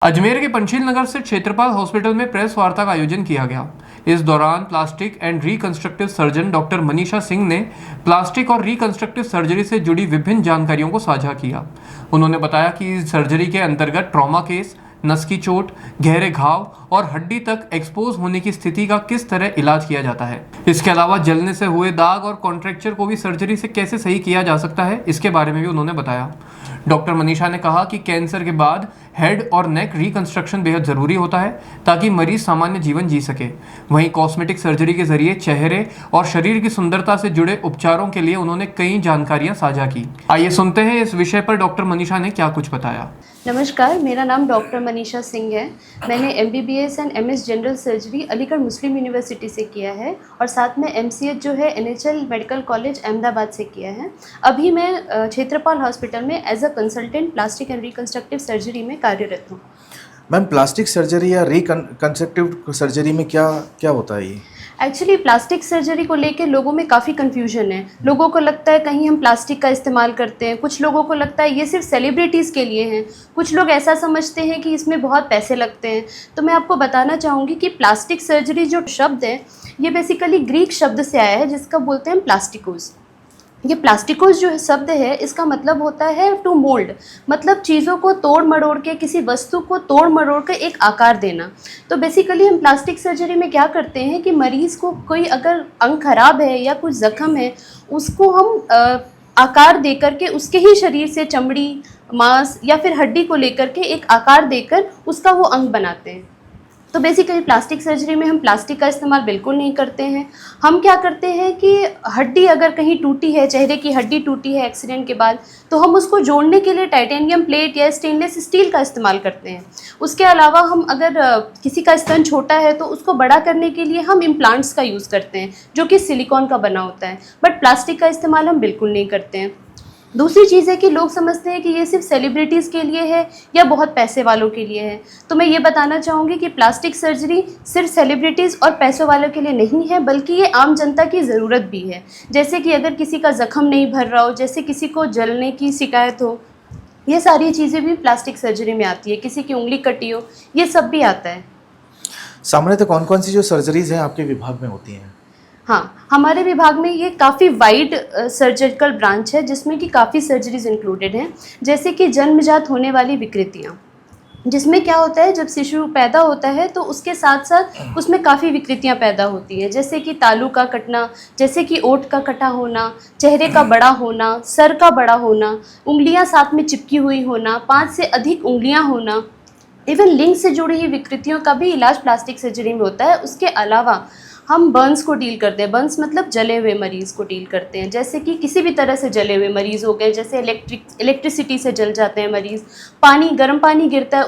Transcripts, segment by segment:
अजमेर के पंचशील नगर स्थित क्षेत्रपाल हॉस्पिटल में प्रेस वार्ता का आयोजन किया गया। इस दौरान plastic and reconstructive surgeon doctor Manisha Singh ने प्लास्टिक और रिकंस्ट्रक्टिव सर्जरी से जुड़ी विभिन्न जानकारियों को साझा किया। उन्होंने बताया कि इस सर्जरी के अंतर्गत ट्रॉमा केस, नस की चोट, गहरे घाव और हड्डी तक एक्सपोज होने की स्थिति का किस तरह इलाज किया जाता है। इसके अलावा जलने से हुए दाग और कॉन्ट्रैक्चर को भी सर्जरी से कैसे सही किया जा सकता है, इसके बारे में भी उन्होंने बताया। डॉक्टर मनीषा ने कहा कि कैंसर के बाद हेड और नेक रिकंस्ट्रक्शन बेहद ज़रूरी होता है ताकि मरीज सामान्य जीवन जी सके। वहीं कॉस्मेटिक सर्जरी के जरिए चेहरे और शरीर की सुंदरता से जुड़े उपचारों के लिए उन्होंने कई जानकारियां साझा की। आइए सुनते हैं इस विषय पर डॉक्टर मनीषा ने क्या कुछ बताया। नमस्कार, मेरा नाम डॉक्टर मनीषा सिंह है। मैंने MBBS and MS general surgery Aligarh Muslim university से किया है और साथ में MCH जो है NHL मेडिकल कॉलेज अहमदाबाद से किया है। अभी मैं क्षेत्रपाल हॉस्पिटल में as a consultant plastic and reconstructive surgery में कार्यरत हूँ। मैम, प्लास्टिक सर्जरी या रिकंस्ट्रक्टिव सर्जरी में क्या होता है ये? एक्चुअली प्लास्टिक सर्जरी को लेकर लोगों में काफ़ी कन्फ्यूजन है। लोगों को लगता है कहीं हम प्लास्टिक का इस्तेमाल करते हैं, कुछ लोगों को लगता है ये सिर्फ सेलिब्रिटीज़ के लिए हैं, कुछ लोग ऐसा समझते हैं कि इसमें बहुत पैसे लगते हैं। तो मैं आपको बताना चाहूँगी कि प्लास्टिक सर्जरी जो शब्द है ये बेसिकली ग्रीक शब्द से आया है जिसका बोलते हैं प्लास्टिकोस। ये प्लास्टिकोस जो शब्द है इसका मतलब होता है टू मोल्ड, मतलब चीज़ों को तोड़ मरोड़ के, किसी वस्तु को तोड़ मरोड़ के एक आकार देना। तो बेसिकली हम प्लास्टिक सर्जरी में क्या करते हैं कि मरीज़ को कोई अगर अंग खराब है या कुछ ज़ख्म है उसको हम आकार दे करके उसके ही शरीर से चमड़ी, मांस या फिर हड्डी को लेकर के एक आकार देकर उसका वो अंग बनाते हैं। तो बेसिकली प्लास्टिक सर्जरी में हम प्लास्टिक का इस्तेमाल बिल्कुल नहीं करते हैं। हम क्या करते हैं कि हड्डी अगर कहीं टूटी है, चेहरे की हड्डी टूटी है एक्सीडेंट के बाद, तो हम उसको जोड़ने के लिए टाइटेनियम प्लेट या स्टेनलेस स्टील का इस्तेमाल करते हैं। उसके अलावा हम अगर किसी का स्तन छोटा है तो उसको बड़ा करने के लिए हम इम्प्लांट्स का यूज़ करते हैं जो कि सिलिकॉन का बना होता है, बट प्लास्टिक का इस्तेमाल हम बिल्कुल नहीं करते हैं। दूसरी चीज़ है कि लोग समझते हैं कि ये सिर्फ सेलिब्रिटीज़ के लिए है या बहुत पैसे वालों के लिए है। तो मैं ये बताना चाहूँगी कि प्लास्टिक सर्जरी सिर्फ सेलिब्रिटीज़ और पैसों वालों के लिए नहीं है, बल्कि ये आम जनता की ज़रूरत भी है। जैसे कि अगर किसी का ज़ख्म नहीं भर रहा हो, जैसे किसी को जलने की शिकायत हो, ये सारी चीज़ें भी प्लास्टिक सर्जरी में आती है। किसी की उंगली कटी हो, ये सब भी आता है। सामान्यतः कौन कौन सी जो सर्जरीज हैं आपके विभाग में होती हैं? हाँ, हमारे विभाग में ये काफ़ी वाइड सर्जिकल ब्रांच है जिसमें कि काफ़ी सर्जरीज इंक्लूडेड हैं। जैसे कि जन्मजात होने वाली विकृतियाँ, जिसमें क्या होता है जब शिशु पैदा होता है तो उसके साथ साथ उसमें काफ़ी विकृतियाँ पैदा होती हैं, जैसे कि तालू का कटना, जैसे कि ओंठ का कटा होना, चेहरे का बड़ा होना, सर का बड़ा होना, उंगलियाँ साथ में चिपकी हुई होना, 5 से अधिक उंगलियाँ होना, इवन लिंग से जुड़ी हुई विकृतियों का भी इलाज प्लास्टिक सर्जरी में होता है। उसके अलावा हम बर्न्स को डील करते हैं। बर्न्स मतलब जले हुए मरीज़ को डील करते हैं, जैसे कि किसी भी तरह से जले हुए मरीज़ हो गए, जैसे इलेक्ट्रिसिटी से जल जाते हैं मरीज़, पानी, गर्म पानी गिरता है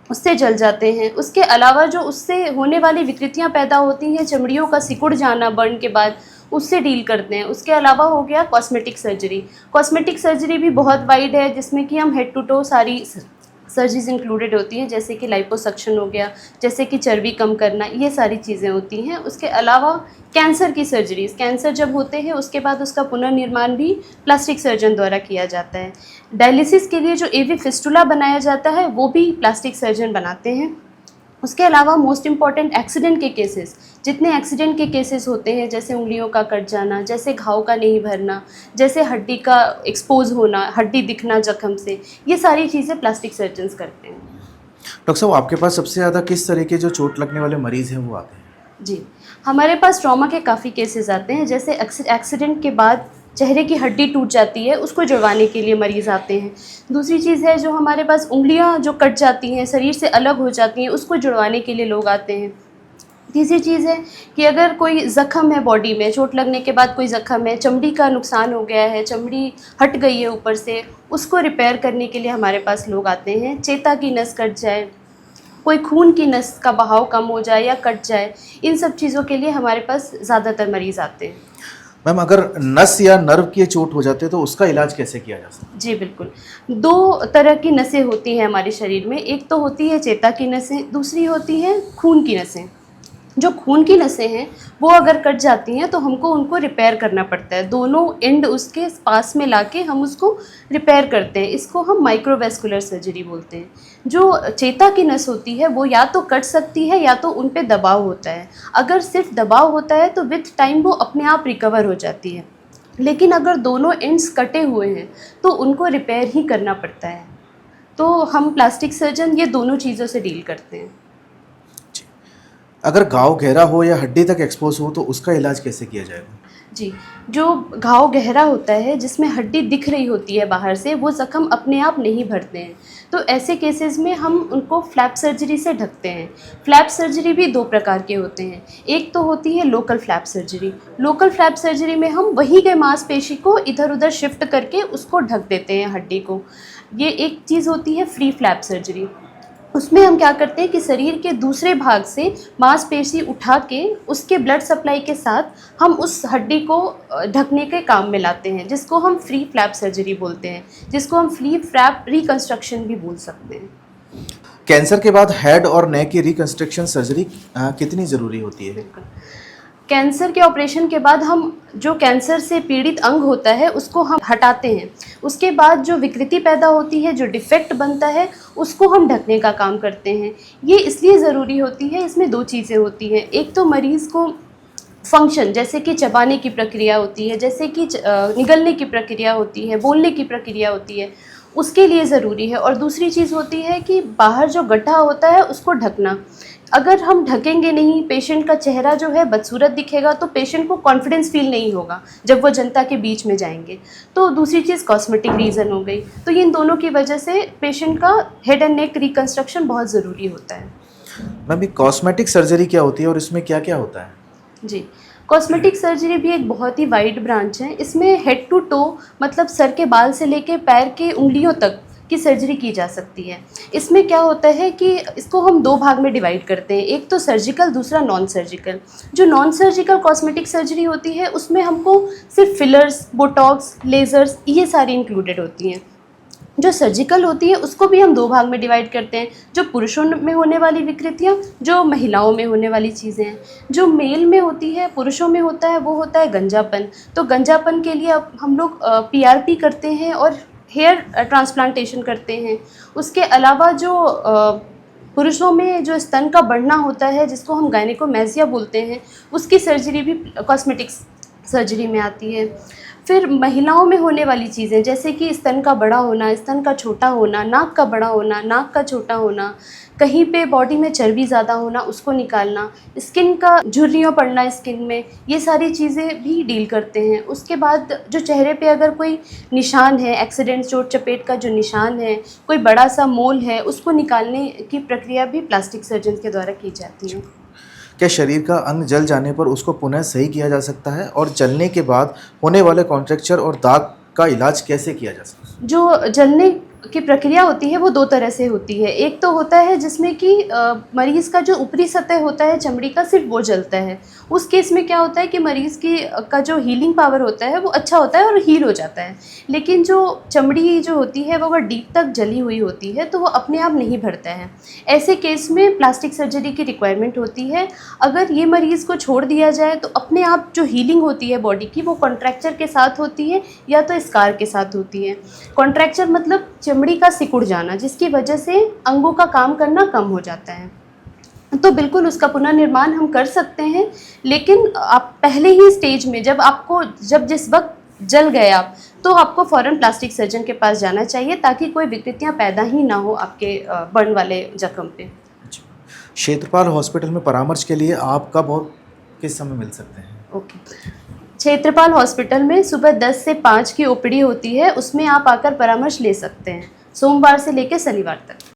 उससे जल जाते हैं। उसके अलावा जो उससे होने वाली विकृतियाँ पैदा होती हैं, चमड़ियों का सिकुड़ जाना बर्न के बाद, उससे डील करते हैं। उसके अलावा हो गया कॉस्मेटिक सर्जरी। कॉस्मेटिक सर्जरी भी बहुत वाइड है जिसमें कि हम हेड टू टो सारी सर्जरीज इंक्लूडेड होती हैं, जैसे कि लाइपोसक्शन हो गया, जैसे कि चर्बी कम करना, ये सारी चीज़ें होती हैं। उसके अलावा कैंसर की सर्जरीज, कैंसर जब होते हैं उसके बाद उसका पुनर्निर्माण भी प्लास्टिक सर्जन द्वारा किया जाता है। डायलिसिस के लिए जो AV फिस्टुला बनाया जाता है वो भी प्लास्टिक सर्जन बनाते हैं। उसके अलावा मोस्ट इम्पॉर्टेंट एक्सीडेंट के केसेस, जितने एक्सीडेंट के केसेस होते हैं, जैसे उंगलियों का कट जाना, जैसे घाव का नहीं भरना, जैसे हड्डी का एक्सपोज होना, हड्डी दिखना जख्म से, ये सारी चीज़ें प्लास्टिक सर्जन्स करते हैं। डॉक्टर साहब, आपके पास सबसे ज़्यादा किस तरह के जो चोट लगने वाले मरीज़ हैं वो आते हैं? जी, हमारे पास ट्रॉमा के काफ़ी केसेस आते हैं। जैसे एक्सीडेंट के बाद चेहरे की हड्डी टूट जाती है, उसको जुड़वाने के लिए मरीज़ आते हैं। दूसरी चीज़ है जो हमारे पास उंगलियां जो कट जाती हैं, शरीर से अलग हो जाती हैं, उसको जुड़वाने के लिए लोग आते हैं। तीसरी चीज़ है कि अगर कोई ज़ख्म है बॉडी में, चोट लगने के बाद कोई ज़ख्म है, चमड़ी का नुकसान हो गया है, चमड़ी हट गई है ऊपर से, उसको रिपेयर करने के लिए हमारे पास लोग आते हैं। चेता की नस कट जाए, कोई खून की नस का बहाव कम हो जाए या कट जाए, इन सब चीज़ों के लिए हमारे पास ज़्यादातर मरीज़ आते हैं। मैम, अगर नस या नर्व की चोट हो जाते हैं तो उसका इलाज कैसे किया जा सकता है? जी बिल्कुल, 2 तरह की नसें होती हैं हमारे शरीर में। एक तो होती है चेता की नसें, दूसरी होती हैं खून की नसें। जो खून की नसें हैं वो अगर कट जाती हैं तो हमको उनको रिपेयर करना पड़ता है, दोनों एंड उसके पास में लाके हम उसको रिपेयर करते हैं। इसको हम माइक्रोवेस्कुलर सर्जरी बोलते हैं। जो चेता की नस होती है वो या तो कट सकती है या तो उन पे दबाव होता है। अगर सिर्फ दबाव होता है तो विथ टाइम वो अपने आप रिकवर हो जाती है, लेकिन अगर दोनों एंड्स कटे हुए हैं तो उनको रिपेयर ही करना पड़ता है। तो हम प्लास्टिक सर्जन ये दोनों चीज़ों से डील करते हैं। अगर घाव गहरा हो या हड्डी तक एक्सपोज हो तो उसका इलाज कैसे किया जाएगा? जी, जो घाव गहरा होता है जिसमें हड्डी दिख रही होती है बाहर से, वो ज़ख्म अपने आप नहीं भरते हैं, तो ऐसे केसेस में हम उनको फ्लैप सर्जरी से ढकते हैं। फ्लैप सर्जरी भी दो प्रकार के होते हैं। एक तो होती है local flap surgery. Local flap surgery में हम वहीं के मांसपेशी को इधर उधर शिफ्ट करके उसको ढक देते हैं हड्डी को। ये एक चीज़ होती है फ्री फ्लैप सर्जरी। उसमें हम क्या करते हैं कि शरीर के दूसरे भाग से मांसपेशी उठा के उसके ब्लड सप्लाई के साथ हम उस हड्डी को ढकने के काम में लाते हैं, जिसको हम फ्री फ्लैप सर्जरी बोलते हैं, जिसको हम फ्री फ्लैप रिकंस्ट्रक्शन भी बोल सकते हैं। कैंसर के बाद हेड और नेक की रिकंस्ट्रक्शन सर्जरी कितनी ज़रूरी होती है? कैंसर के ऑपरेशन के बाद हम जो कैंसर से पीड़ित अंग होता है उसको हम हटाते हैं। उसके बाद जो विकृति पैदा होती है, जो डिफेक्ट बनता है, उसको हम ढकने का काम करते हैं। ये इसलिए ज़रूरी होती है, इसमें दो चीज़ें होती हैं। एक तो मरीज़ को फंक्शन, जैसे कि चबाने की प्रक्रिया होती है, जैसे कि निगलने की प्रक्रिया होती है, बोलने की प्रक्रिया होती है, उसके लिए ज़रूरी है। और दूसरी चीज़ होती है कि बाहर जो गड्ढा होता है उसको ढकना। अगर हम ढकेंगे नहीं, पेशेंट का चेहरा जो है बदसूरत दिखेगा, तो पेशेंट को कॉन्फिडेंस फील नहीं होगा जब वो जनता के बीच में जाएंगे। तो दूसरी चीज़ कॉस्मेटिक रीज़न हो गई। तो इन दोनों की वजह से पेशेंट का हेड एंड नेक रिकंस्ट्रक्शन बहुत ज़रूरी होता है। मैम, ये कॉस्मेटिक सर्जरी क्या होती है और इसमें क्या क्या होता है? जी, कॉस्मेटिक सर्जरी भी एक बहुत ही वाइड ब्रांच है। इसमें हेड टू टो, मतलब सर के बाल से लेके पैर के उंगलियों तक की सर्जरी की जा सकती है। इसमें क्या होता है कि इसको हम दो भाग में डिवाइड करते हैं, एक तो सर्जिकल, दूसरा नॉन सर्जिकल। जो नॉन सर्जिकल कॉस्मेटिक सर्जरी होती है उसमें हमको सिर्फ फिलर्स, बोटॉक्स, लेज़र्स, ये सारी इंक्लूडेड होती हैं। जो सर्जिकल होती है उसको भी हम दो भाग में डिवाइड करते हैं, जो पुरुषों में होने वाली विकृतियाँ, जो महिलाओं में होने वाली चीज़ें हैं। जो मेल में होती है, पुरुषों में होता है, वो होता है गंजापन। तो गंजापन के लिए अब हम लोग PRP करते हैं और हेयर ट्रांसप्लांटेशन करते हैं। उसके अलावा जो पुरुषों में जो स्तन का बढ़ना होता है, जिसको हम गायनेकोमेसिया बोलते हैं, उसकी सर्जरी भी कॉस्मेटिक सर्जरी में आती है। फिर महिलाओं में होने वाली चीज़ें, जैसे कि स्तन का बड़ा होना, स्तन का छोटा होना, नाक का बड़ा होना, नाक का छोटा होना, कहीं पे बॉडी में चर्बी ज़्यादा होना, उसको निकालना, स्किन का झुर्रियाँ पड़ना स्किन में, ये सारी चीज़ें भी डील करते हैं। उसके बाद जो चेहरे पे अगर कोई निशान है, एक्सीडेंट, चोट चपेट का जो निशान है, कोई बड़ा सा मोल है, उसको निकालने की प्रक्रिया भी प्लास्टिक सर्जन के द्वारा की जाती है। क्या शरीर का अंग जल जाने पर उसको पुनः सही किया जा सकता है? और जलने के बाद होने वाले कॉन्ट्रैक्चर और दाग का इलाज कैसे किया जा सकता है? जो जलने की प्रक्रिया होती है वो दो तरह से होती है। एक तो होता है जिसमें कि मरीज़ का जो ऊपरी सतह होता है चमड़ी का, सिर्फ वो जलता है। उस केस में क्या होता है कि मरीज़ की का जो हीलिंग पावर होता है वो अच्छा होता है और हील हो जाता है। लेकिन जो चमड़ी जो होती है वो अगर डीप तक जली हुई होती है तो वो अपने आप नहीं भरता है। ऐसे केस में प्लास्टिक सर्जरी की रिक्वायरमेंट होती है। अगर ये मरीज़ को छोड़ दिया जाए तो अपने आप जो हीलिंग होती है बॉडी की, वो कॉन्ट्रैक्चर के साथ होती है या तो स्कार के साथ होती है। कॉन्ट्रैक्चर मतलब चमड़ी का सिकुड़ जाना, जिसकी वजह से अंगों का काम करना कम हो जाता है। तो बिल्कुल उसका पुनर्निर्माण हम कर सकते हैं, लेकिन आप पहले ही स्टेज में जब जिस वक्त जल गए आप, तो आपको फ़ौरन प्लास्टिक सर्जन के पास जाना चाहिए, ताकि कोई विकृतियां पैदा ही ना हो आपके बर्न वाले जख्म पे। क्षेत्रपाल हॉस्पिटल में परामर्श के लिए आप कब और किस समय मिल सकते हैं? ओके, क्षेत्रपाल हॉस्पिटल में सुबह 10 से 5 की OPD होती है, उसमें आप आकर परामर्श ले सकते हैं, सोमवार से लेकर शनिवार तक।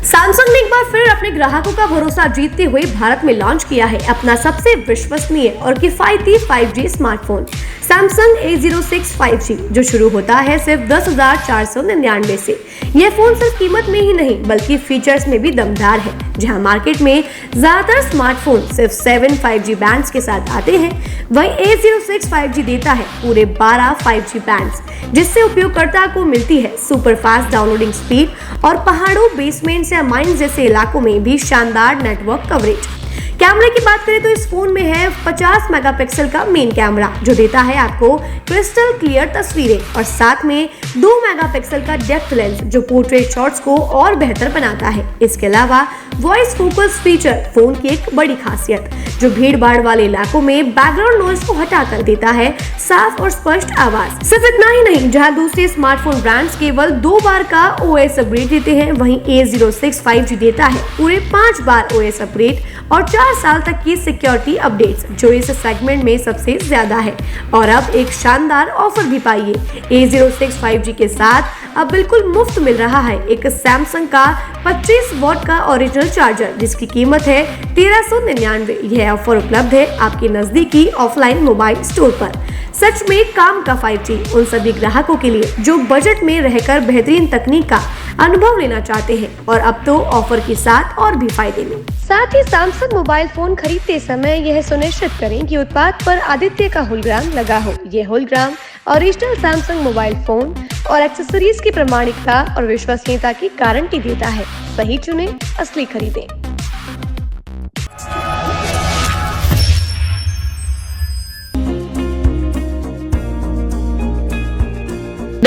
सैमसंग ने एक बार फिर अपने ग्राहकों का भरोसा जीतते हुए भारत में लॉन्च किया है अपना सबसे विश्वसनीय और किफायती 5G smartphone Samsung A06 5G, जो शुरू होता है सिर्फ 10,499 से। यह फोन सिर्फ कीमत में ही नहीं बल्कि फीचर्स में भी दमदार है। जहां मार्केट में ज्यादातर स्मार्टफोन सिर्फ 7 5G बैंड्स के साथ आते हैं, वहीं A06 5G देता है पूरे 12 5G बैंड्स, जिससे उपयोगकर्ता को मिलती है सुपर फास्ट डाउनलोडिंग स्पीड और पहाड़ों, बेसमेंट्स या माइंस जैसे इलाकों में भी शानदार नेटवर्क कवरेज। कैमरे की बात करें तो इस फोन में है 50 मेगापिक्सल का मेन कैमरा, जो देता है आपको क्रिस्टल क्लियर तस्वीरें, और साथ में 2 मेगापिक्सल का डेप्थ लेंस जो पोर्ट्रेट शॉट्स को और बेहतर बनाता है। इसके अलावा वॉइस फोकस फीचर फोन की एक बड़ी खासियत, जो भीड़ भाड़ वाले इलाकों में बैकग्राउंड नॉइज को हटाकर देता है साफ और स्पष्ट आवाज। सिर्फ इतना ही नहीं, जहां दूसरे स्मार्टफोन ब्रांड्स केवल 2 बार का OS अपग्रेड देते हैं, वहीं A06 5G देता है पूरे 5 बार OS अपग्रेड और 4 साल तक की सिक्योरिटी अपडेट्स, जो इस सेगमेंट में सबसे ज्यादा है। और अब एक शानदार ऑफर भी पाइए। A06 5G के साथ अब बिल्कुल मुफ्त मिल रहा है एक सैमसंग का 25 वॉट का ओरिजिनल चार्जर, जिसकी कीमत है 1399। यह ऑफर उपलब्ध है आपके नजदीकी ऑफलाइन मोबाइल स्टोर पर। सच में काम का 5G उन सभी ग्राहकों के लिए जो बजट में रहकर बेहतरीन तकनीक का अनुभव लेना चाहते हैं, और अब तो ऑफर के साथ और भी फायदे में। साथ ही सैमसंग मोबाइल फोन खरीदते समय यह सुनिश्चित करें कि उत्पाद पर आदित्य का होलोग्राम लगा हो। यह hologram original Samsung mobile phone और एक्सेसरीज की प्रामाणिकता और विश्वसनीयता की गारंटी देता है। सही चुनें, असली खरीदें।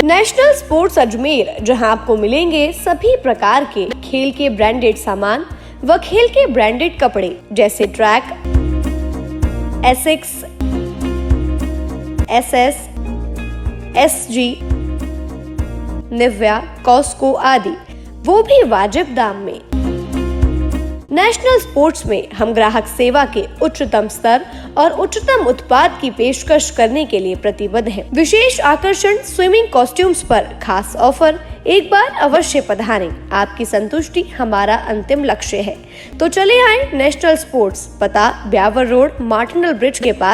नेशनल स्पोर्ट्स अजमेर, जहां आपको मिलेंगे सभी प्रकार के खेल के ब्रांडेड सामान व खेल के ब्रांडेड कपड़े, जैसे track, Asics, SS, SG, Nivia, Cosco आदि, वो भी वाजिब दाम में। नेशनल स्पोर्ट्स में हम ग्राहक सेवा के उच्चतम स्तर और उच्चतम उत्पाद की पेशकश करने के लिए प्रतिबद्ध हैं। विशेष आकर्षण स्विमिंग कॉस्ट्यूम्स पर खास ऑफर। एक बार अवश्य पधारें, आपकी संतुष्टि हमारा अंतिम लक्ष्य है। तो चले आए नेशनल स्पोर्ट्स, पता ब्यावर रोड, मार्टिनल ब्रिज के पास।